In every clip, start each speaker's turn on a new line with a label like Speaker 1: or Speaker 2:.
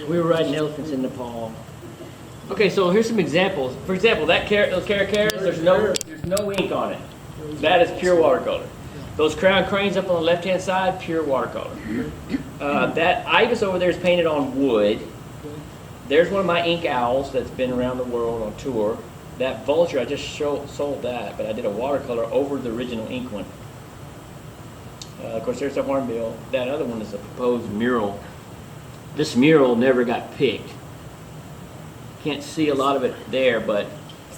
Speaker 1: We were riding elephants in Nepal. Okay, so here's some examples. For example, those caracaras, there's no ink on it. That is pure watercolor. Those crown cranes up on the left-hand side, pure watercolor. That ibis over there is painted on wood. There's one of my ink owls that's been around the world on tour. That vulture, I just sold that, but I did a watercolor over the original ink one. Of course, there's the hornbill. That other one is a proposed mural. This mural never got picked. Can't see a lot of it there, but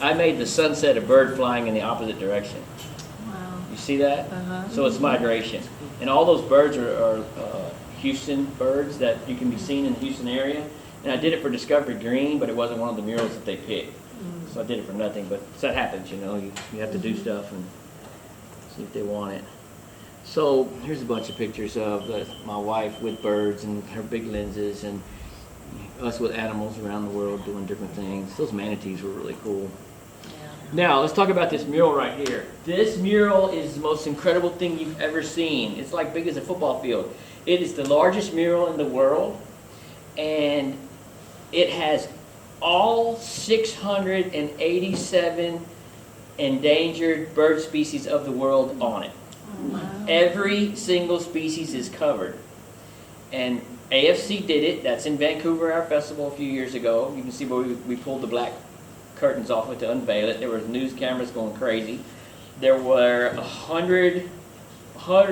Speaker 1: I made the sunset a bird flying in the opposite direction.
Speaker 2: Wow.
Speaker 1: You see that?
Speaker 2: Uh-huh.
Speaker 1: So it's migration. And all those birds are Houston birds that you can be seen in the Houston area. And I did it for Discovery Green, but it wasn't one of the murals that they picked. So I did it for nothing, but that happens, you know. You have to do stuff and see if they want it. So here's a bunch of pictures of my wife with birds and her big lenses, and us with animals around the world doing different things. Those manatees were really cool.
Speaker 2: Yeah.
Speaker 1: Now let's talk about this mural right here. This mural is the most incredible thing you've ever seen. It's like big as a football field. It is the largest mural in the world, and it has all 687 endangered bird species of the world on it.
Speaker 2: Wow.
Speaker 1: Every single species is covered. And AFC did it. That's in Vancouver, our festival a few years ago. You can see where we pulled the black curtains off it to unveil it. There were news cameras going crazy. There were 100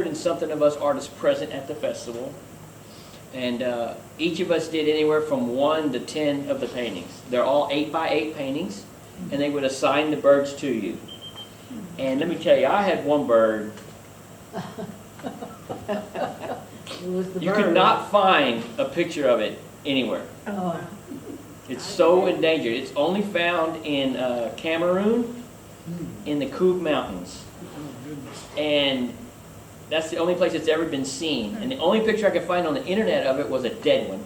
Speaker 1: and something of us artists present at the festival. And each of us did anywhere from 1 to 10 of the paintings. They're all 8x8 paintings, and they would assign the birds to you. And let me tell you, I had one bird. You could not find a picture of it anywhere.
Speaker 2: Oh.
Speaker 1: It's so endangered. It's only found in Cameroon, in the Kub Mountains. And that's the only place it's ever been seen. And the only picture I could find on the internet of it was a dead one.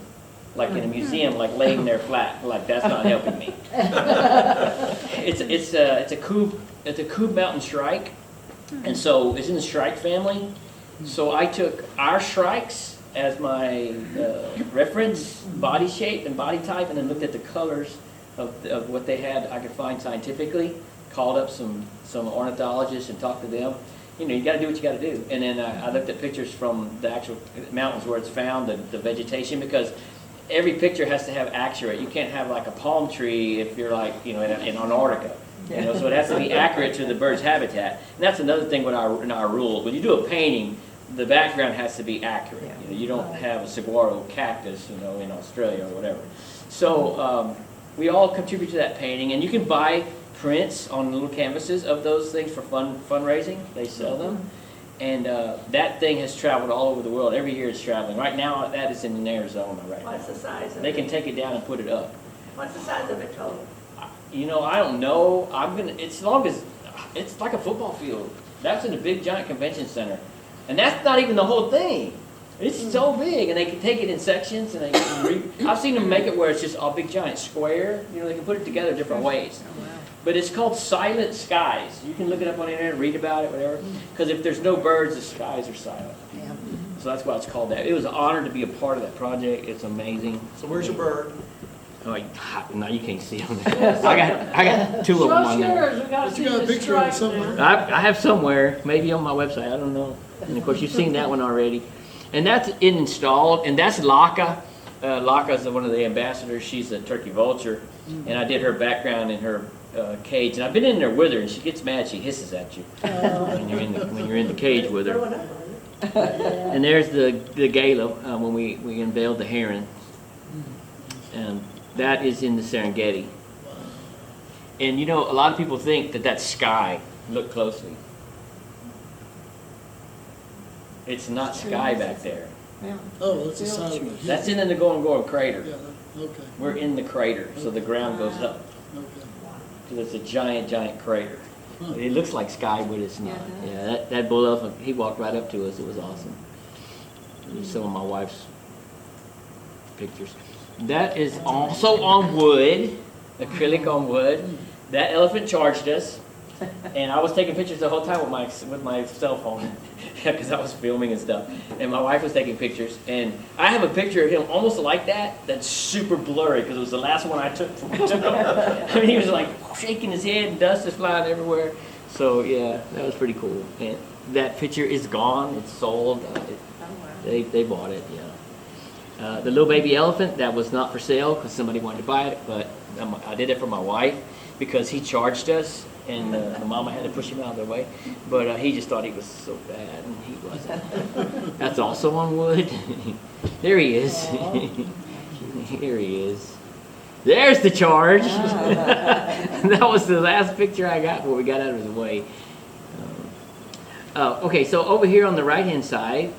Speaker 1: Like in a museum, like laying there flat. Like, that's not helping me. It's a Kub Mountain shrike. And so it's in the shrike family. So I took our shrikes as my reference, body shape and body type, and then looked at the colors of what they had I could find scientifically, called up some ornithologists and talked to them. You know, you got to do what you got to do. And then I looked at pictures from the actual mountains where it's found, the vegetation, because every picture has to have accurate. You can't have like a palm tree if you're like, you know, in Antarctica. You know, so it has to be accurate to the bird's habitat. And that's another thing with in our rules. When you do a painting, the background has to be accurate. You know, you don't have a saguaro cactus, you know, in Australia or whatever. So we all contribute to that painting, and you can buy prints on little canvases of those things for fundraising. They sell them. And that thing has traveled all over the world. Every year it's traveling. Right now, that is in Arizona right now.
Speaker 3: What's the size of it?
Speaker 1: They can take it down and put it up.
Speaker 3: What's the size of it total?
Speaker 1: You know, I don't know. It's long as, it's like a football field. That's in a big giant convention center. And that's not even the whole thing. It's so big, and they can take it in sections, and they can I've seen them make it where it's just a big giant square. You know, they can put it together different ways. But it's called Silent Skies. You can look it up on the internet, read about it, whatever. Because if there's no birds, the skies are silent. So that's why it's called that. It was an honor to be a part of that project. It's amazing.
Speaker 4: So where's your bird?
Speaker 1: Oh, no, you can't see them. I got 2 of them on there.
Speaker 2: We gotta
Speaker 4: But
Speaker 2: see
Speaker 4: you got a
Speaker 2: the
Speaker 4: picture of it
Speaker 2: stripe
Speaker 4: somewhere.
Speaker 2: there.
Speaker 1: I have somewhere, maybe on my website, I don't know. And of course, you've seen that one already. And that's installed, and that's Laka. Laka is one of the ambassadors. She's a turkey vulture, and I did her background in her cage. And I've been in there with her, and she gets mad. She hisses at you when you're in the cage with her. And there's the gala when we unveiled the heron, and that is in the Serengeti. And you know, a lot of people think that that's sky. Look closely. It's not sky back there.
Speaker 2: Yeah.
Speaker 4: Oh, that's a sideways.
Speaker 1: That's in the Ngorongoro crater.
Speaker 4: Yeah, okay,
Speaker 1: We're in the crater, so the ground goes up.
Speaker 4: okay.
Speaker 1: Because it's a giant, giant crater.
Speaker 4: Huh.
Speaker 1: It looks like sky, but it's not.
Speaker 2: Yeah,
Speaker 1: Yeah, that bull elephant, he walked right up to us. It was awesome. Here's some of my wife's pictures. That is also on wood, acrylic on wood. That elephant charged us. And I was taking pictures the whole time with my cell phone, because I was filming and stuff. And my wife was taking pictures, and I have a picture of him almost like that. That's super blurry because it was the last one I took from him. I mean, he was like shaking his head, and dust is flying everywhere. So yeah, that was pretty cool. And that picture is gone. It's sold. They bought it. Yeah. The little baby elephant, that was not for sale because somebody wanted to buy it, but I did it for my wife because he charged us. And the mama had to push him out of the way. But he just thought he was so bad, and he wasn't. That's also on wood. There he is. Here he is. There's the charge. That was the last picture I got before we got out of his way. Okay, so over here on the right-hand side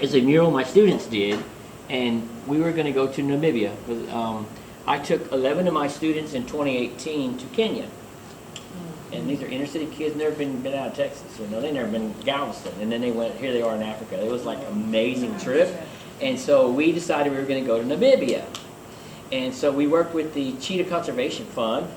Speaker 1: is a mural my students did, and we were going to go to Namibia. I took 11 of my students in 2018 to Kenya. And these are inner city kids, never been out of Texas, you know, they never been Galveston. And then here they are in Africa. It was like an amazing trip. And so we decided we were going to go to Namibia. And so we worked with the Cheetah Conservation Fund,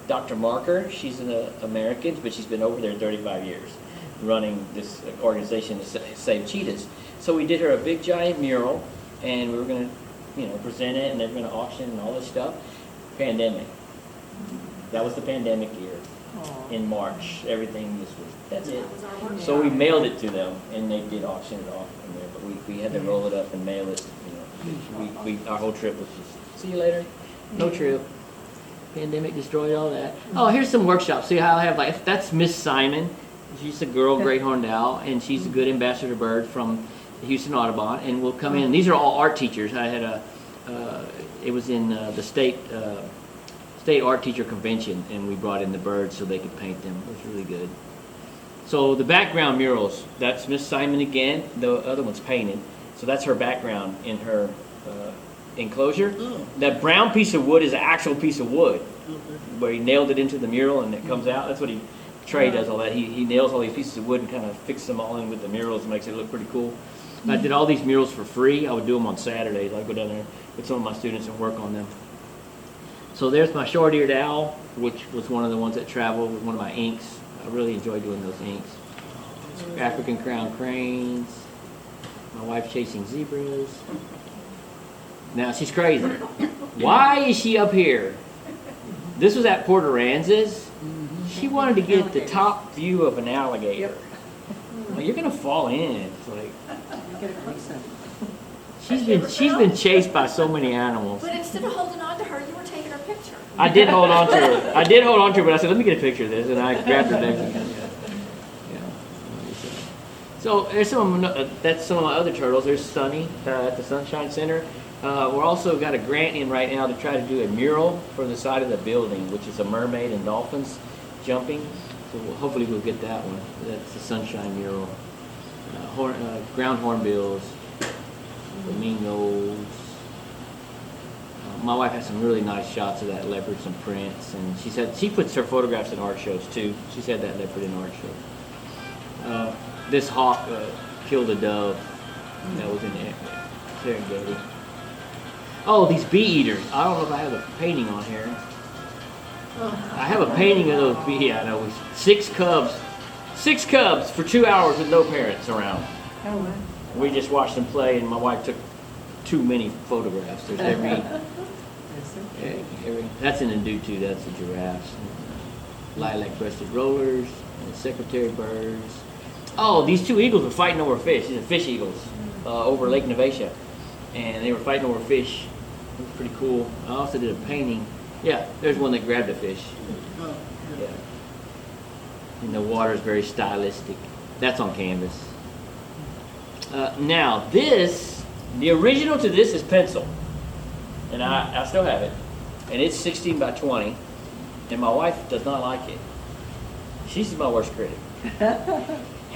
Speaker 1: Dr. Marker. She's an American, but she's been over there 35 years running this organization to save cheetahs. So we did her a big giant mural, and we were going to, present it, and they're going to auction and all this stuff. Pandemic. That was the pandemic year. In March, everything that's it. So we mailed it to them, and they did auction it off from there. But we had to roll it up and mail it. Our whole trip was just see you later. No trip. Pandemic destroyed all that. Oh, here's some workshops. See how I have that's Miss Simon. She's a girl, great horned owl, and she's a good ambassador bird from the Houston Audubon. And we'll come in. These are all art teachers. I had it was in the state art teacher convention, and we brought in the birds so they could paint them. It was really good. So the background murals, that's Miss Simon again. The other one's painted. So that's her background in her enclosure.
Speaker 4: Oh.
Speaker 1: That brown piece of wood is an actual piece of wood
Speaker 4: Okay.
Speaker 1: where he nailed it into the mural and it comes out. That's what Trey does all that. He nails all these pieces of wood and kind of fixes them all in with the murals and makes it look pretty cool. I did all these murals for free. I would do them on Saturdays. I'd go down there with some of my students and work on them. So there's my short-eared owl, which was one of the ones that traveled with one of my inks. I really enjoy doing those inks. African crown cranes. My wife chasing zebras. Now she's crazy. Why is she up here? This was at Port Aransas. She wanted to get the top view of an alligator. Well, you're gonna fall in. It's like she's been chased by so many animals.
Speaker 3: But instead of holding on to her, you were taking her picture.
Speaker 1: I did hold on to her. But I said, let me get a picture of this, and I grabbed her next. Yeah. So there's that's some of my other turtles. There's Sunny at the Sunshine Center. We're also got a grant in right now to try to do a mural for the side of the building, which is a mermaid and dolphins jumping. So hopefully we'll get that one. That's the Sunshine mural. Ground hornbills, flamingos. My wife has some really nice shots of that leopard, some prints, and she puts her photographs in art shows too. She's had that leopard in art shows. This hawk killed a dove that was in Serengeti. Oh, these bee eaters. I don't know if I have a painting on here. I have a painting of those bee. I know. 6 cubs for 2 hours with no parents around.
Speaker 3: Oh, wow.
Speaker 1: We just watched them play, and my wife took too many photographs. There's every that's an Ndutu, that's the giraffes. Lilac-breasted rollers, and secretary birds. Oh, these 2 eagles were fighting over fish. These are fish eagles over Lake Nevatia. And they were fighting over fish. It was pretty cool. I also did a painting. Yeah, there's one that grabbed a fish.
Speaker 4: Oh,
Speaker 1: Yeah. And the water is very stylistic. That's on canvas. Now the original to this is pencil. And I still have it. And it's 16 by 20. And my wife does not like it. She's my worst critic.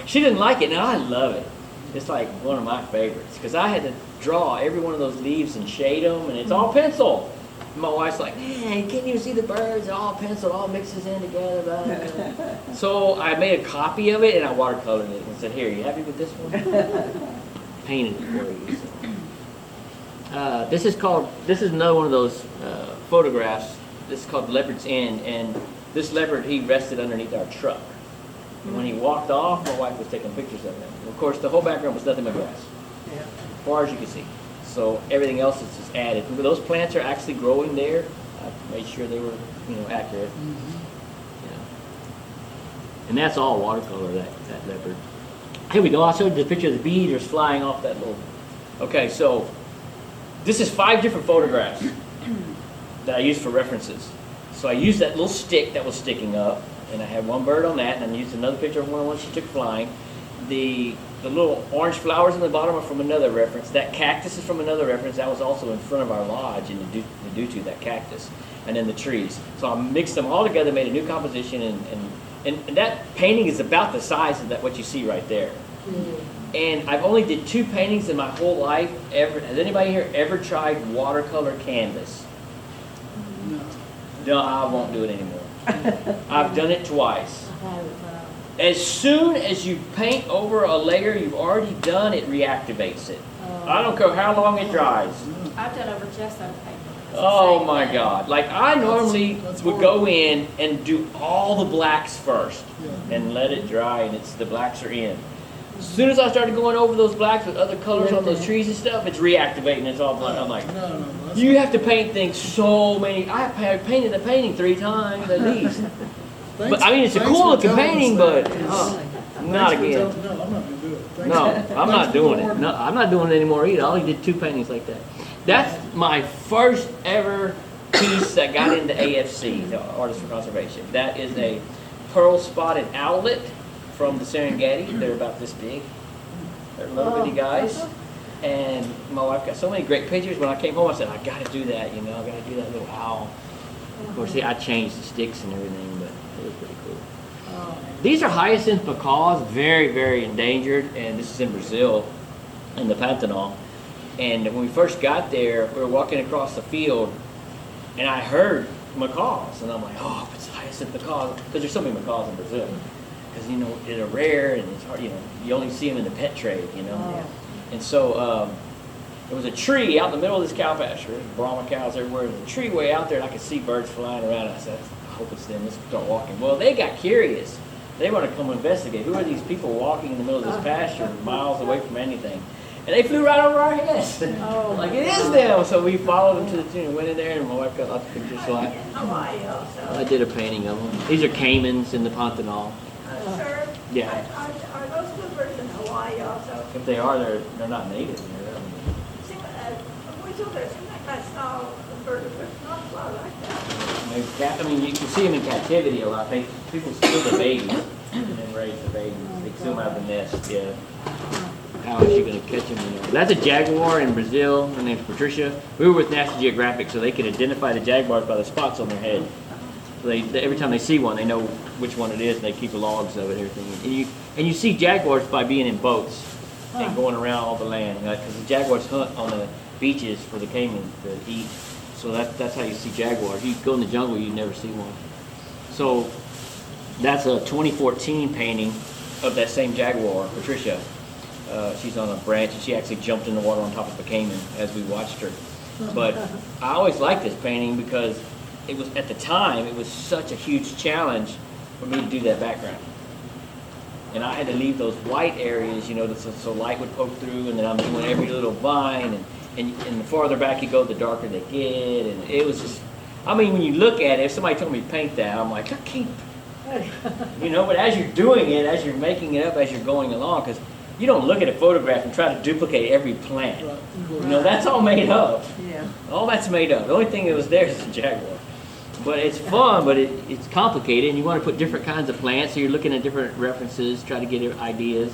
Speaker 1: She didn't like it. Now I love it. It's like one of my favorites. Because I had to draw every one of those leaves and shade them. And it's all pencil. And my wife's like, man, can't you see the birds? All pencil, all mixes in together. Blah, blah, blah. So I made a copy of it and I watercolored it and said, here, you happy with this one? Painted it for you. So. This is another one of those photographs. This is called Leopard's End, and this leopard, he rested underneath our truck. And when he walked off, my wife was taking pictures of him. Of course, the whole background was nothing but grass, as far as you can see. So everything else is just added. Those plants are actually growing there. I made sure they were, accurate. Yeah. And that's all watercolor, that leopard. Here we go. I showed you the picture of the beavers flying off that little. Okay, so this is 5 different photographs that I used for references. So I used that little stick that was sticking up, and I had one bird on that, and I used another picture of one she took flying. The little orange flowers in the bottom are from another reference. That cactus is from another reference. That was also in front of our lodge in the Dutu, that cactus. And then the trees. So I mixed them all together, made a new composition, and that painting is about the size of that what you see right there. And I've only did 2 paintings in my whole life. Has anybody here ever tried watercolor canvas? No, I won't do it anymore. I've done it twice. As soon as you paint over a layer you've already done, it reactivates it. I don't care how long it dries.
Speaker 3: I've done over gesso paper. It's the
Speaker 1: Oh
Speaker 3: same
Speaker 1: my
Speaker 3: thing.
Speaker 1: God. Like I normally
Speaker 4: That's
Speaker 1: would go in and do all the blacks first and let it dry and the blacks are in. As soon as I started going over those blacks with other colors on those trees and stuff, it's reactivating, it's all black. I'm like,
Speaker 4: No, that's
Speaker 1: you have to paint things so many. I have painted the painting 3 times at least. But I mean, it's a
Speaker 4: thanks
Speaker 1: cool
Speaker 4: for
Speaker 1: looking
Speaker 4: telling us
Speaker 1: painting,
Speaker 4: that.
Speaker 1: but
Speaker 4: Thanks
Speaker 1: not
Speaker 4: for
Speaker 1: again.
Speaker 4: telling- No, I'm not gonna do it. Thanks.
Speaker 1: No, I'm
Speaker 4: Thanks
Speaker 1: not
Speaker 4: for
Speaker 1: doing
Speaker 4: the
Speaker 1: it.
Speaker 4: warning.
Speaker 1: No, I'm not doing it anymore either. I only did 2 paintings like that. That's my first ever piece that got into AFC, the Artists for Conservation. That is a pearl spotted owlet from the Serengeti. They're about this big. They're little bitty guys. And my wife got so many great pictures. When I came home, I said, I gotta do that, I gotta do that little owl. Of course, I changed the sticks and everything, but it was pretty cool. These are hyacinth macaws, very, very endangered, and this is in Brazil, in the Pantanal. And when we first got there, we were walking across the field, and I heard macaws, and I'm like, oh, it's hyacinth macaws, because there's so many macaws in Brazil. Because, they're rare, and it's hard, you only see them in the pet trade, And so there was a tree out in the middle of this cow pasture, Brahma cows everywhere, there's a tree way out there, and I could see birds flying around. I said, I hope it's them, let's start walking. Well, they got curious. They want to come investigate. Who are these people walking in the middle of this pasture, miles away from anything? And they flew right over our heads. Like, it is them. So we followed them to the tune and went in there, and my wife got lots of pictures. So I did a painting of them. These are caimans in the Pantanal.
Speaker 2: Sir?
Speaker 1: Yeah.
Speaker 2: Are those bluebirds in Hawaii also?
Speaker 1: If they are, they're not native.
Speaker 2: See, we took there, seemed like I saw a bird, but it's not fly like that.
Speaker 1: You can see them in captivity a lot. People steal the babies and then raise the babies. They steal them out of the nest. Yeah. How is she going to catch them? That's a jaguar in Brazil. Her name's Patricia. We were with National Geographic, so they could identify the jaguars by the spots on their head. So every time they see one, they know which one it is, and they keep logs of it and everything. And you see jaguars by being in boats and going around all the land, because the jaguars hunt on the beaches for the caiman to eat. So that's how you see jaguars. You go in the jungle, you never see one. So that's a 2014 painting of that same jaguar, Patricia. She's on a branch, and she actually jumped in the water on top of a caiman as we watched her. But I always liked this painting because it was, at the time, it was such a huge challenge for me to do that background. And I had to leave those white areas, so light would poke through, and then I'm doing every little vine, and the farther back you go, the darker they get, and it was just, when you look at it, if somebody told me to paint that, I'm like, I can't, but as you're doing it, as you're making it up, as you're going along, because you don't look at a photograph and try to duplicate every plant.
Speaker 4: Right.
Speaker 1: That's all made up.
Speaker 5: Yeah.
Speaker 1: All that's made up. The only thing that was there is the jaguar. But it's fun, but it's complicated, and you want to put different kinds of plants, so you're looking at different references, try to get ideas.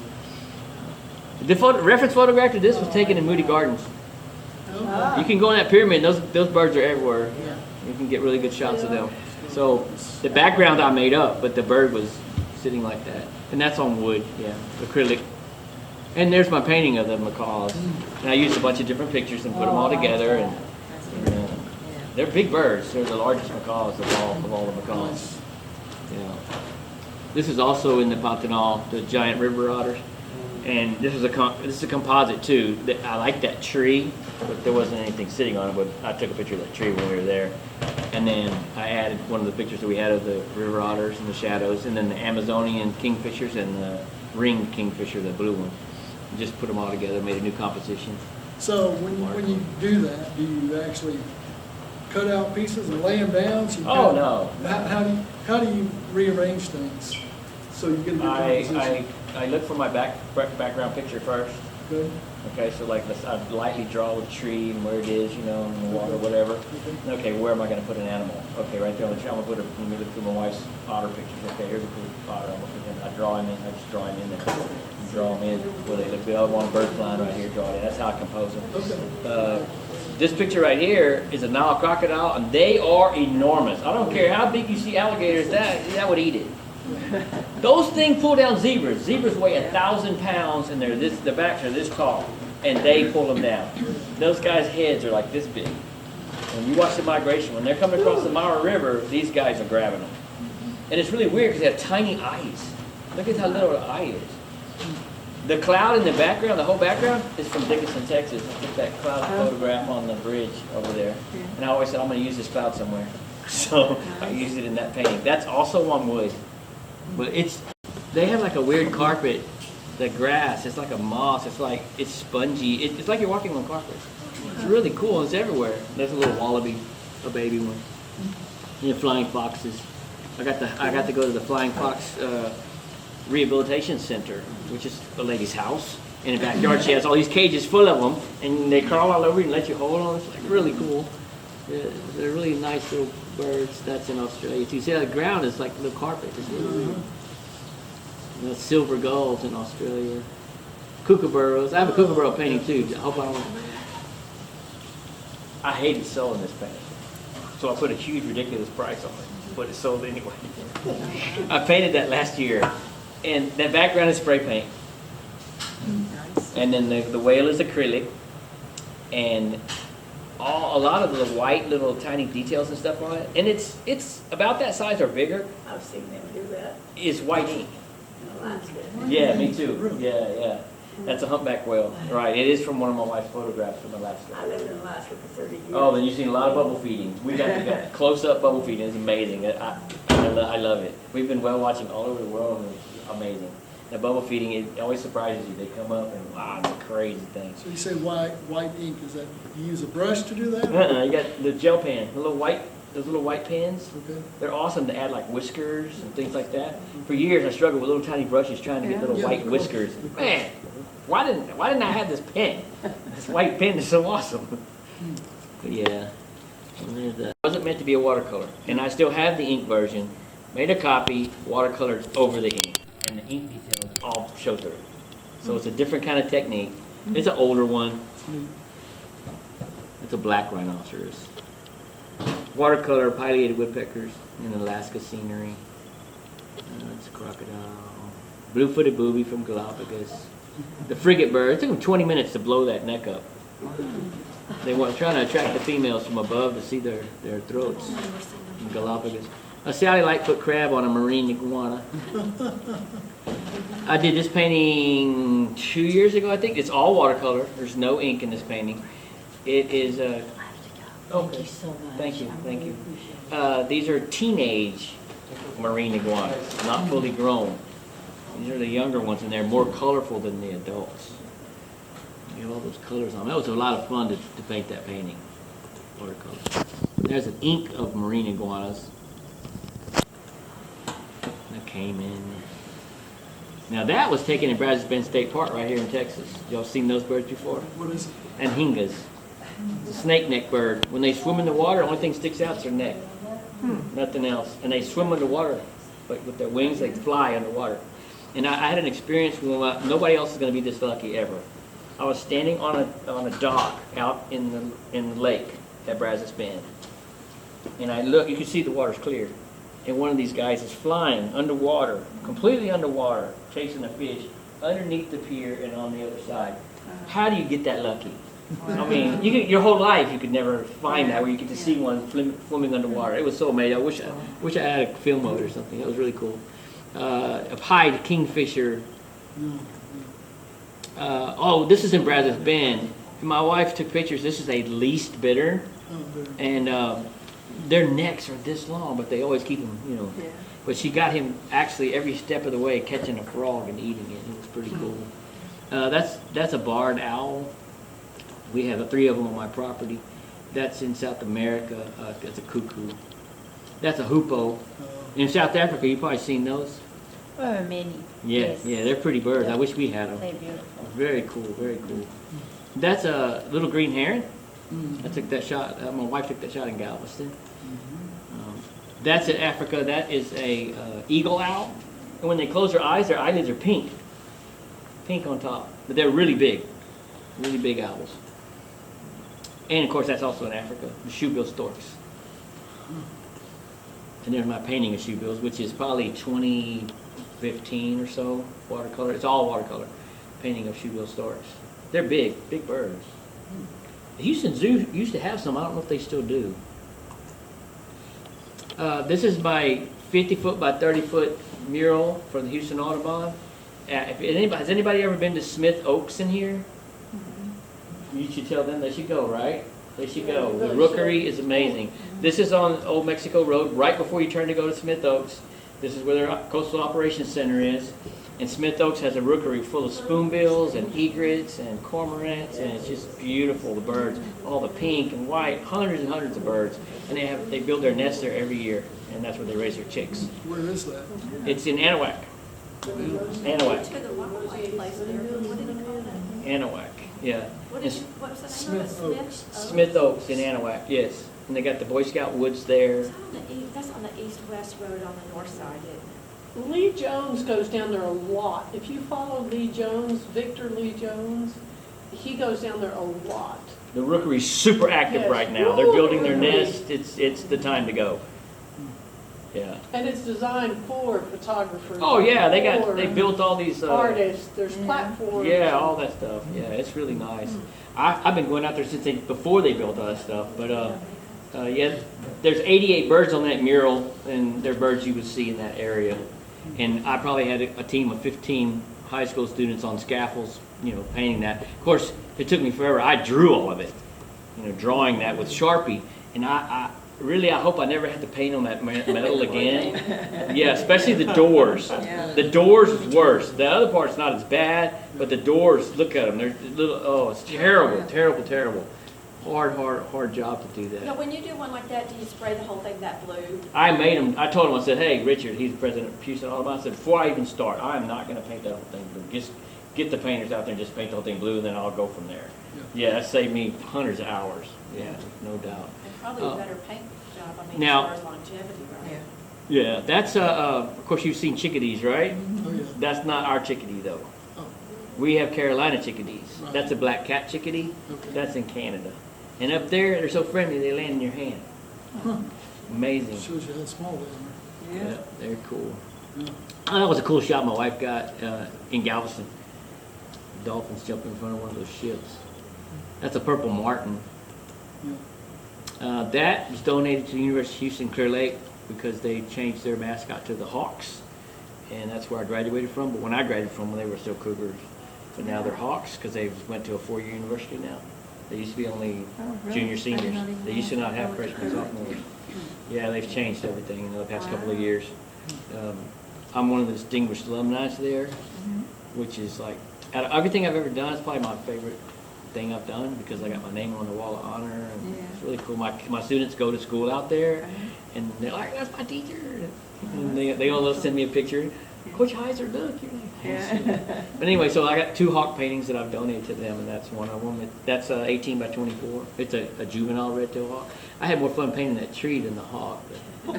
Speaker 1: The reference photograph to this was taken in Moody Gardens. You can go in that pyramid, and those birds are everywhere.
Speaker 4: Yeah.
Speaker 1: You can get really good shots of them. So the background I made up, but the bird was sitting like that. And that's on wood, acrylic. And there's my painting of the macaws. And I used a bunch of different pictures and put them all together. And they're big birds. They're the largest macaws of all the macaws. Yeah. This is also in the Pantanal, the giant river otters. And this is a composite too. I like that tree, but there wasn't anything sitting on it. But I took a picture of that tree when we were there. And then I added one of the pictures that we had of the river otters and the shadows, and then the Amazonian kingfishers and the ringed kingfisher, the blue one. Just put them all together, made a new composition.
Speaker 4: So when you do that, do you actually cut out pieces and lay them down? So you
Speaker 1: Oh,
Speaker 4: kinda-
Speaker 1: no.
Speaker 4: How do you rearrange things so you get a good composition?
Speaker 1: I look for my background picture first.
Speaker 4: Good.
Speaker 1: Okay, so like I lightly draw the tree and where it is, you know, in the water, whatever. Okay, where am I going to put an animal? Okay, right there on the tree. I'm going to let me look through my wife's otter pictures. Okay, here's a cool otter. I'm going to put him. I draw him in. I just draw him in there. Draw them in where they look good. I want a bird flying right here. Draw it in. That's how I compose them.
Speaker 4: Okay.
Speaker 1: This picture right here is a Nile crocodile, and they are enormous. I don't care how big you see alligators, that would eat it. Those things pull down zebras. Zebras weigh 1,000 pounds, and the backs are this tall, and they pull them down. Those guys' heads are like this big. When you watch the migration, when they're coming across the Mara River, these guys are grabbing them. And it's really weird because they have tiny eyes. Look at how little the eye is. The cloud in the background, the whole background, is from Dickinson, Texas. I took that cloud photograph on the bridge over there. And I always said, I'm going to use this cloud somewhere. So I used it in that painting. That's also on wood. But they have like a weird carpet, the grass, it's like a moss, it's spongy. It's like you're walking on carpet. It's really cool, it's everywhere. There's a little wallaby, a baby one. And the flying foxes. I got to go to the Flying Fox Rehabilitation Center, which is a lady's house. In the backyard, she has all these cages full of them, and they crawl all over you and let you hold on. It's like really cool. They're really nice little birds. That's in Australia too. See how the ground is like little carpet. It's really the silver gulls in Australia. Kookaburras. I have a kookaburra painting too. I hated selling this painting, so I put a huge ridiculous price on it, but it sold anyway. I painted that last year, and that background is spray paint, and then the whale is acrylic, and a lot of the white little tiny details and stuff on it, and it's about that size or bigger.
Speaker 2: I've seen them do that
Speaker 1: Is white ink.
Speaker 2: in Alaska.
Speaker 1: Yeah, me too. Yeah. That's a humpback whale. Right. It is from one of my wife's photographs from Alaska.
Speaker 2: I lived in Alaska for 30 years.
Speaker 1: Oh, then you've seen a lot of bubble feeding. We got close-up bubble feeding. It's amazing. I love it. We've been whale watching all over the world, and it's amazing. The bubble feeding, it always surprises you. They come up and wow, it's a crazy thing.
Speaker 4: So you say white ink, is that, you use a brush to do that?
Speaker 1: You got the gel pen, those little white pens.
Speaker 4: Okay.
Speaker 1: They're awesome to add like whiskers and things like that. For years I struggled with little tiny brushes trying to get little
Speaker 4: Yeah,
Speaker 1: white
Speaker 4: of course.
Speaker 1: whiskers. Man, why didn't I have this pen? This white pen is so awesome. But yeah, it wasn't meant to be a watercolor, and I still have the ink version. Made a copy, watercolored over the ink, and the ink details all show through. So it's a different kind of technique. It's an older one. It's a black rhinoceros. Watercolor pileated woodpeckers in Alaska scenery. It's a crocodile. Blue-footed booby from Galapagos. The frigate bird. It took them 20 minutes to blow that neck up. They were trying to attract the females from above to see their throats. In Galapagos. A Sally Lightfoot crab on a marine iguana. I did this painting 2 years ago, I think. It's all watercolor. There's no ink in this painting. It is
Speaker 3: Thank you so much.
Speaker 1: Thank you,
Speaker 3: I
Speaker 1: thank
Speaker 3: really
Speaker 1: you.
Speaker 3: appreciate it.
Speaker 1: These are teenage marine iguanas, not fully grown. These are the younger ones, and they're more colorful than the adults. You have all those colors on them. That was a lot of fun to paint that painting. Watercolor. There's an ink of marine iguanas. That came in. Now that was taken in Brazos Bend State Park right here in Texas. Y'all seen those birds before?
Speaker 4: What is it?
Speaker 1: And hingas. It's a snake neck bird. When they swim in the water, the only thing sticks out is their neck. Nothing else. And they swim underwater. But with their wings, they fly underwater. And I had an experience when nobody else is going to be this lucky ever. I was standing on a dock out in the lake at Brazos Bend. And I look, you can see the water's clear. And one of these guys is flying underwater, completely underwater, chasing a fish underneath the pier and on the other side. How do you get that lucky? I mean, your whole life you could never find that where you get to see one swimming underwater. It was so amazing. I wish I had a film of it or something. It was really cool. A pied kingfisher. This is in Brazos Bend. My wife took pictures. This is a least bidder. And their necks are this long, but they always keep them, you know.
Speaker 3: Yeah.
Speaker 1: But she got him actually every step of the way catching a frog and eating it. It was pretty cool. That's a barred owl. We have 3 of them on my property. That's in South America. That's a cuckoo. That's a hoopoe. In South Africa, you've probably seen those.
Speaker 3: Oh, many.
Speaker 1: Yeah,
Speaker 3: Yes.
Speaker 1: yeah, they're pretty birds. I wish we had them.
Speaker 3: They're beautiful.
Speaker 1: Very cool, very cool. That's a little green heron. I took that shot. My wife took that shot in Galveston. That's in Africa. That is a eagle owl. And when they close their eyes are pink, pink on top. But they're really big owls. And of course, that's also in Africa. The shoebill storks. And there's my painting of shoebills, which is probably 2015 or so. Watercolor. It's all watercolor. Painting of shoebill storks. They're big birds. The Houston Zoo used to have some. I don't know if they still do. This is my 50-foot by 30-foot mural for the Houston Audubon. Has anybody ever been to Smith Oaks in here? You should tell them they should go, right? They should go. The rookery is amazing. This is on Old Mexico Road, right before you turn to go to Smith Oaks. This is where their Coastal Operations Center is. And Smith Oaks has a rookery full of spoonbills and egrets and cormorants, and it's just beautiful, the birds, all the pink and white, hundreds and hundreds of birds. And they build their nests there every year, and that's where they raise their chicks.
Speaker 4: Where is that?
Speaker 1: It's in Anahuac. Anahuac.
Speaker 2: To the wildlife place there, what did you call that?
Speaker 1: Anahuac, yeah.
Speaker 2: What did you, what's the name of it?
Speaker 4: Smith Oaks.
Speaker 1: Smith Oaks in Anahuac, yes. And they got the Boy Scout woods there.
Speaker 2: It's on the east, that's on the east-west road on the north side, isn't it?
Speaker 5: Lee Jones goes down there a lot. If you follow Lee Jones, Victor Lee Jones, he goes down there a lot.
Speaker 1: The rookery's super active
Speaker 5: Yes.
Speaker 1: right now. They're building their
Speaker 5: Woo!
Speaker 1: nest. It's the time to go. Yeah.
Speaker 5: And it's designed for photographers.
Speaker 1: Oh yeah,
Speaker 5: for
Speaker 1: they built all these
Speaker 5: artists. There's platforms.
Speaker 1: yeah, all that stuff. Yeah, it's really nice. I've been going out there since before they built all that stuff. But yeah, there's 88 birds on that mural, and they're birds you would see in that area. And I probably had a team of 15 high school students on scaffolds, painting that. Of course, it took me forever. I drew all of it, drawing that with Sharpie. And I hope I never have to paint on that metal again. Yeah, especially the doors. The doors is worse. The other part's not as bad, but the doors, look at them. They're little, oh, it's terrible, terrible, terrible. Hard job to do
Speaker 2: Now,
Speaker 1: that.
Speaker 2: when you do one like that, do you spray the whole thing that blue?
Speaker 1: I told him, I said, hey, Richard, he's the president of Houston Audubon. I said, before I even start, I am not going to paint that whole thing blue. Just get the painters out there and just paint the whole thing blue, and then I'll go from there. Yeah, that saved me hundreds of hours. Yeah, no doubt.
Speaker 2: And probably a better paint job, I mean,
Speaker 1: Now-
Speaker 2: as far as longevity, right?
Speaker 1: Yeah, that's, of course, you've seen chickadees, right?
Speaker 4: Oh, yeah.
Speaker 1: That's not our chickadee, though.
Speaker 4: Oh,
Speaker 1: We have Carolina chickadees.
Speaker 4: Right.
Speaker 1: That's a black cat chickadee.
Speaker 4: okay.
Speaker 1: That's in Canada. And up there, they're so friendly, they land in your hand.
Speaker 4: Huh.
Speaker 1: Amazing.
Speaker 4: Shows you how small they
Speaker 1: Yeah, they're cool.
Speaker 4: are. Yeah.
Speaker 1: Oh, that was a cool shot my wife got in Galveston. Dolphins jumping in front of one of those ships. That's a purple martin.
Speaker 4: Yeah.
Speaker 1: That was donated to the University of Houston Clear Lake because they changed their mascot to the Hawks. And that's where I graduated from. But when I graduated from, they were still Cougars. But now they're Hawks because they went to a 4-year university now. They used to be only junior seniors. They used to not have freshmen, sophomores. Yeah, they've changed everything in the past couple of years. I'm one of the distinguished alumni there, which is like, out of everything I've ever done, it's probably my favorite thing I've done because I got my name on the wall of honor, and it's really cool. My students go to school out there, and they're like, "That's my teacher," and they all send me a picture. Coach Heiser, look, you're like, But anyway, so I got 2 hawk paintings that I've donated to them, and that's one of them. That's 18 by 24. It's a juvenile red-tailed hawk. I had more fun painting that tree than the hawk. But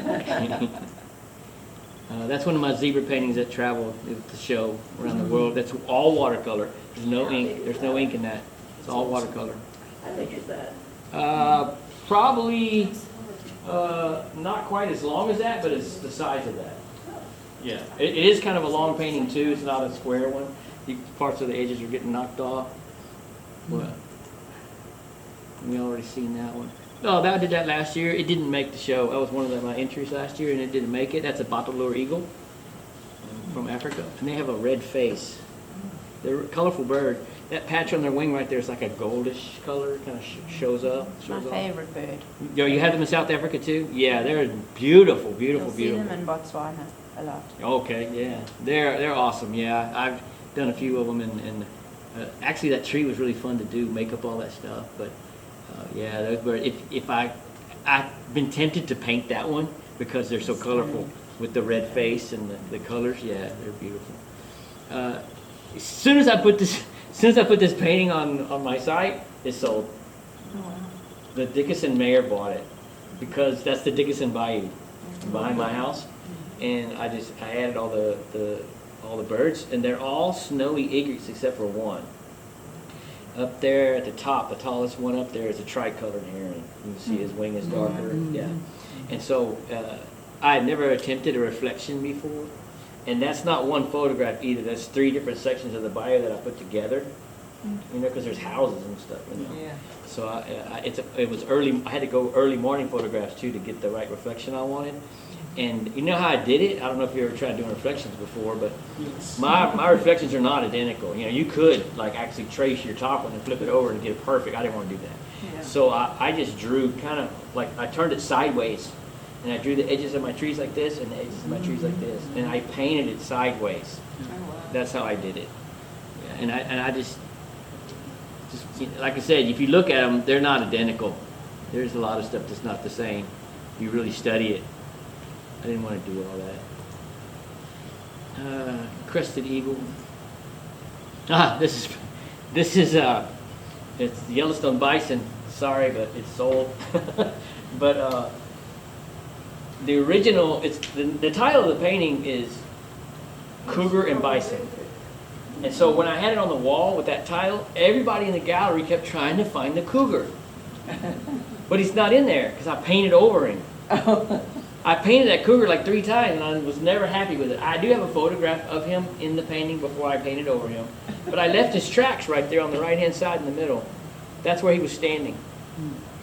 Speaker 1: that's one of my zebra paintings that travel with the show around the world. That's all watercolor. There's no ink. There's no ink in that. It's all watercolor.
Speaker 2: I think it's that.
Speaker 1: Probably not quite as long as that, but it's the size of that. Yeah, it is kind of a long painting too. It's not a square one. Parts of the edges are getting knocked off. But we already seen that one. Oh, I did that last year. It didn't make the show. That was one of my entries last year, and it didn't make it. That's a Batalur eagle from Africa, and they have a red face. They're a colorful bird. That patch on their wing right there is like a goldish color, kind of shows up.
Speaker 6: It's my
Speaker 1: Shows off.
Speaker 6: favorite bird.
Speaker 1: You have them in South Africa too? Yeah, they're beautiful, beautiful,
Speaker 6: You'll see
Speaker 1: beautiful.
Speaker 6: them in Botswana a lot.
Speaker 1: Okay, yeah, they're awesome. Yeah, I've done a few of them, and actually that tree was really fun to do, make up all that stuff. But yeah, those birds. If I've been tempted to paint that one because they're so colorful with the red face and the colors. Yeah, they're beautiful. As soon as I put this painting on my site, it's sold.
Speaker 6: Oh, wow.
Speaker 1: The Dickinson mayor bought it because that's the Dickinson Bayou behind my house, and I added all the birds, and they're all snowy egrets except for one. Up there at the top, the tallest one up there is a tricolored heron. You can see his wing is darker. Yeah, and so I had never attempted a reflection before, and that's not one photograph either. That's 3 different sections of the bayou that I put together. You know, because there's houses and stuff. You know?
Speaker 3: Yeah.
Speaker 1: So it was early. I had to go early morning photographs too to get the right reflection I wanted. And you know how I did it? I don't know if you ever tried doing reflections before, but
Speaker 4: Yes.
Speaker 1: my reflections are not identical. You know, you could like actually trace your top one and flip it over and get it perfect. I didn't want to do that.
Speaker 3: Yeah.
Speaker 1: So I just drew kind of like I turned it sideways, and I drew the edges of my trees like this and the edges of my trees like this, and I painted it sideways.
Speaker 3: Oh, wow.
Speaker 1: That's how I did it. Yeah, and I just like I said, if you look at them, they're not identical. There's a lot of stuff that's not the same. You really study it. I didn't want to do all that. Crested eagle. This is it's the Yellowstone bison. Sorry, but it's sold. But the original, the title of the painting is Cougar and Bison. And so when I had it on the wall with that title, everybody in the gallery kept trying to find the cougar. But he's not in there because I painted over him. I painted that cougar like 3 times and I was never happy with it. I do have a photograph of him in the painting before I painted over him. But I left his tracks right there on the right-hand side in the middle. That's where he was standing,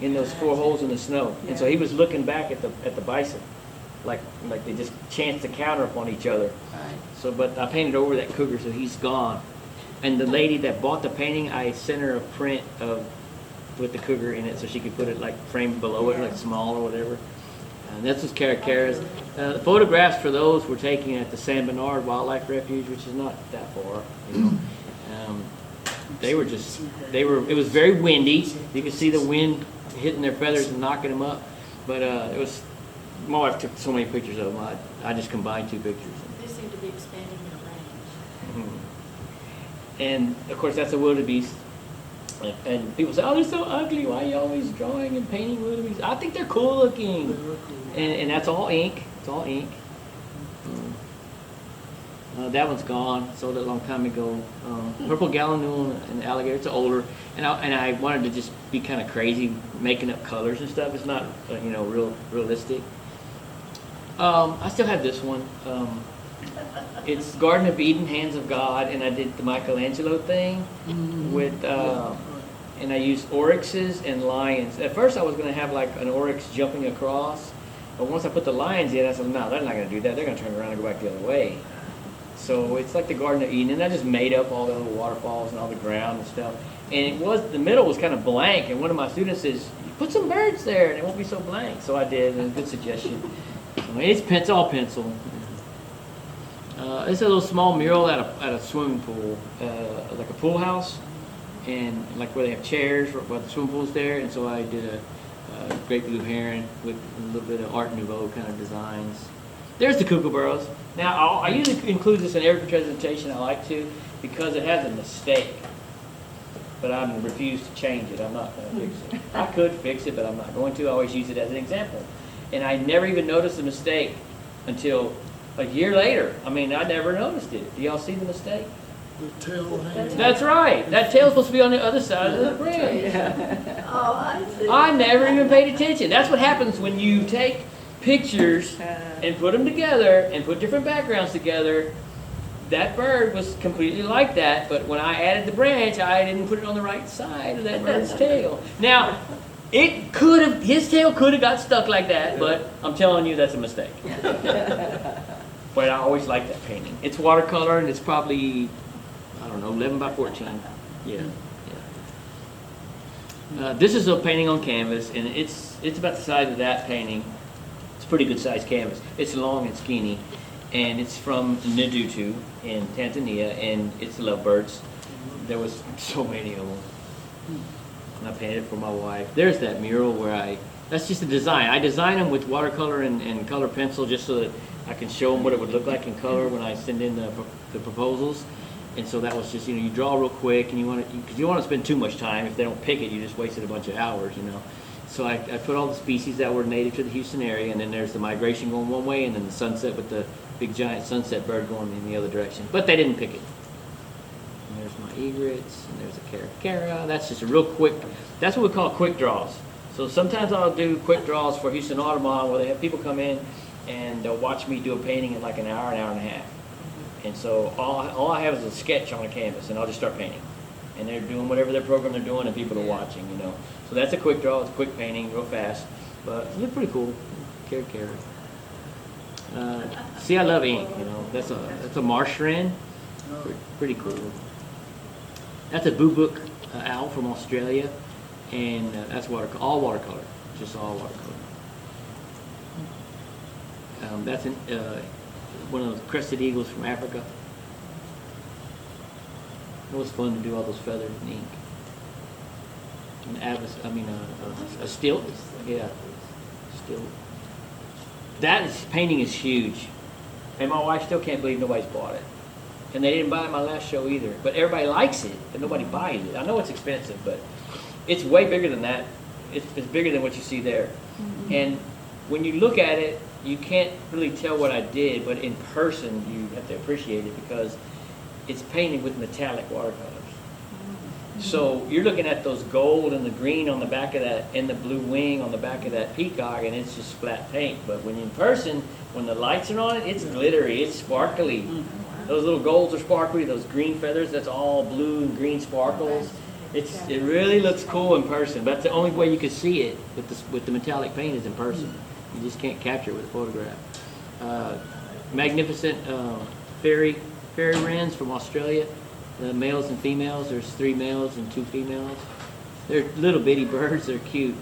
Speaker 1: in those 4 holes in the snow. And so he was looking back at the bison, like they just chanced to counter upon each other.
Speaker 3: Right.
Speaker 1: So, but I painted over that cougar, so he's gone. And the lady that bought the painting, I sent her a print with the cougar in it, so she could put it like framed below it, like small or whatever. And this was Caracaras. The photographs for those were taken at the San Bernard Wildlife Refuge, which is not that far. You know. It was very windy. You could see the wind hitting their feathers and knocking them up. But it was. My wife took so many pictures of them. I just combined 2 pictures.
Speaker 6: They seem to be expanding their range.
Speaker 1: And of course, that's a wildebeest. And people say, "Oh, they're so ugly. Why are you always drawing and painting wildebeest?" I think they're cool looking. And that's all ink. It's all ink. That one's gone. Sold it a long time ago. Purple gallinule and alligator. It's older. And I wanted to just be kind of crazy, making up colors and stuff. It's not realistic. I still have this one. It's Garden of Eden, Hands of God, and I did the Michelangelo thing with, and I used oryxes and lions. At first I was going to have like an oryx jumping across, but once I put the lions in, I said, no, they're not going to do that. They're going to turn around and go back the other way. So it's like the Garden of Eden, and I just made up all the little waterfalls and all the ground and stuff. And the middle was kind of blank, and one of my students says, put some birds there, and it won't be so blank. So I did, and it was a good suggestion. So it's all pencil. It's a little small mural at a swimming pool, like a pool house, and like where they have chairs while the swimming pool's there. And so I did a great blue heron with a little bit of Art Nouveau kind of designs. There's the kookaburras. Now I usually include this in every presentation I like to because it has a mistake, but I refuse to change it. I'm not going to fix it. I could fix it, but I'm not going to. I always use it as an example, and I never even noticed the mistake until a year later. I mean, I never noticed it. Do y'all see the mistake?
Speaker 4: The tail hanging.
Speaker 1: That's right. That tail's supposed to be on the other side of the bridge.
Speaker 2: Oh, I see.
Speaker 1: I never even paid attention. That's what happens when you take pictures and put them together and put different backgrounds together. That bird was completely like that, but when I added the branch, I didn't put it on the right side of that bird's tail. Now, his tail could have got stuck like that, but I'm telling you that's a mistake. But I always liked that painting. It's watercolor, and it's probably I don't know, 11 by 14. Yeah, yeah. This is a painting on canvas, and it's about the size of that painting. It's a pretty good sized canvas. It's long and skinny, and it's from Ndutu in Tanzania, and it's lovebirds. There was so many of them. And I painted it for my wife. There's that mural where that's just a design. I design them with watercolor and color pencil just so that I can show them what it would look like in color when I send in the proposals. And so that was just, you draw real quick, and you want to spend too much time. If they don't pick it, you just wasted a bunch of hours, So I put all the species that were native to the Houston area, and then there's the migration going one way, and then the sunset with the big giant sunset bird going in the other direction. But they didn't pick it. And there's my egrets, and there's a caracara. That's just a real quick, that's what we call quick draws. So sometimes I'll do quick draws for Houston Audubon where they have people come in and they'll watch me do a painting in like an hour and a half. And so all I have is a sketch on a canvas, and I'll just start painting. And they're doing whatever their program they're doing, and people are watching, So that's a quick draw. It's a quick painting, real fast. But it looked pretty cool. Caracara. See, I love ink, That's a marsh wren. Pretty cool. That's a boo-book owl from Australia, and that's all watercolor, just all watercolor. That's one of those crested eagles from Africa. It was fun to do all those feathers in ink. A stilt, yeah, stilt. Painting is huge, and my wife still can't believe nobody's bought it. And they didn't buy it at my last show either. But everybody likes it, and nobody buys it. I know it's expensive, but it's way bigger than that. It's bigger than what you see there. Mm-hmm. And when you look at it, you can't really tell what I did, but in person, you have to appreciate it because it's painted with metallic watercolors. Mm-hmm. So you're looking at those gold and the green on the back of that, and the blue wing on the back of that peacock, and it's just flat paint. But when in person, when the lights are on it, it's glittery, it's sparkly. Mm-hmm. Those little golds are sparkly, those green feathers, that's all blue and green sparkles. It really looks cool in person. That's the only way you can see it with the metallic paint is in person. You just can't capture it with a photograph. Magnificent fairy wrens from Australia. The males and females, there's 3 males and 2 females. They're little bitty birds, they're cute.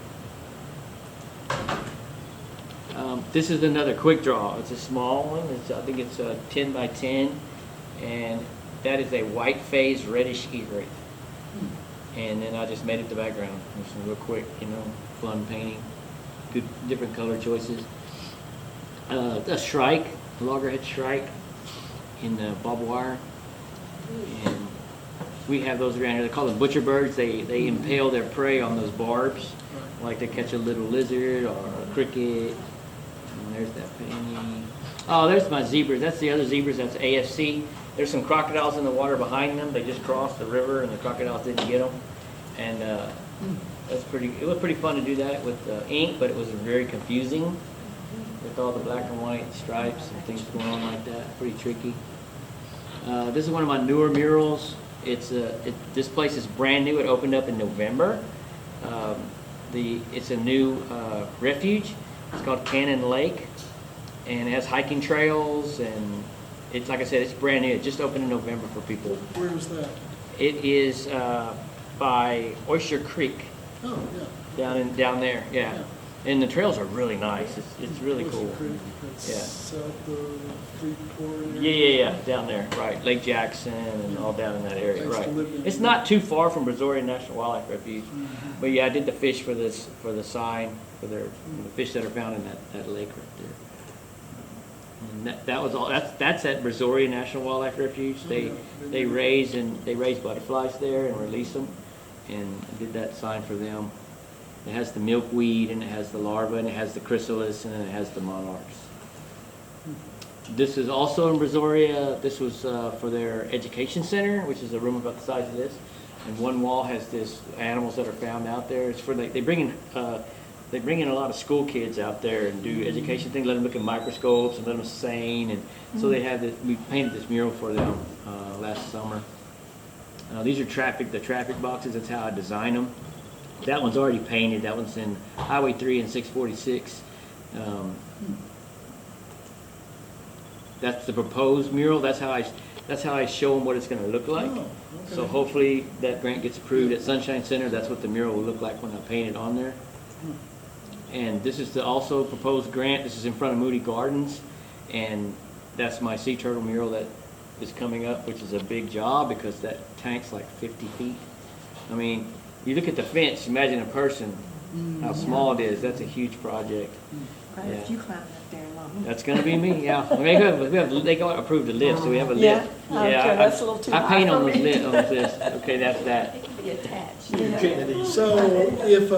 Speaker 1: This is another quick draw. It's a small one. I think it's 10 by 10. And that is a white phase reddish egret. And then I just made it the background. Just real quick, fun painting. Good, different color choices. A shrike, a loggerhead shrike in the barbed wire. And we have those around here. They call them butcher birds. They impale their prey on those barbs, like they catch a little lizard or a cricket. And there's that painting. Oh, there's my zebras. That's the other zebras. That's AFC. There's some crocodiles in the water behind them. They just crossed the river, and the crocodiles didn't get them. And it was pretty fun to do that with ink, but it was very confusing with all the black and white stripes and things going on like that. Pretty tricky. This is one of my newer murals. This place is brand new. It opened up in November. It's a new refuge. It's called Cannon Lake, and it has hiking trails, and it's, like I said, it's brand new. It just opened in November for people.
Speaker 4: Where is that?
Speaker 1: It is by Oyster Creek.
Speaker 4: Oh, yeah.
Speaker 1: Down there, yeah. And the trails are really nice. It's really
Speaker 4: Oyster
Speaker 1: cool.
Speaker 4: Creek, that's
Speaker 1: Yeah.
Speaker 4: south of Freeport.
Speaker 1: Yeah, down there, right. Lake Jackson and all down in that area,
Speaker 4: I used to
Speaker 1: right.
Speaker 4: live in
Speaker 1: It's
Speaker 4: there.
Speaker 1: not too far from Brazoria National Wildlife Refuge.
Speaker 4: Mm-hmm.
Speaker 1: But yeah, I did the fish for the sign, for the fish that are found in that lake right there. And that was all. That's at Brazoria National Wildlife Refuge. They raise butterflies there and release them, and I did that sign for them. It has the milkweed, and it has the larva, and it has the chrysalis, and then it has the monarchs. This is also in Brazoria. This was for their education center, which is a room about the size of this. And one wall has this animals that are found out there. It's for they bring in a lot of school kids out there and do education things. Let them look at microscopes and let them sing. And so they have this. We painted this mural for them last summer. These are the traffic boxes. That's how I designed them. That one's already painted. That one's in Highway 3 and 646. That's the proposed mural. That's how that's how I show them what it's gonna look like.
Speaker 4: Oh, okay.
Speaker 1: So hopefully that grant gets approved at Sunshine Center. That's what the mural will look like when I paint it on there. And this is the also proposed grant. This is in front of Moody Gardens. And that's my sea turtle mural that is coming up, which is a big job because that tank's like 50 feet. I mean, you look at the fence, imagine a person, how small it is. That's a huge project.
Speaker 6: Right, if you climb up there alone.
Speaker 1: That's gonna be me, yeah. They got approved a lift, so we have a
Speaker 6: Yeah?
Speaker 1: lift.
Speaker 6: Okay,
Speaker 1: Yeah,
Speaker 6: that's a little too
Speaker 1: I
Speaker 6: high
Speaker 1: paint
Speaker 6: for
Speaker 1: on those
Speaker 6: me.
Speaker 1: lift, on this. Okay, that's that.
Speaker 6: It can be attached.
Speaker 4: So if,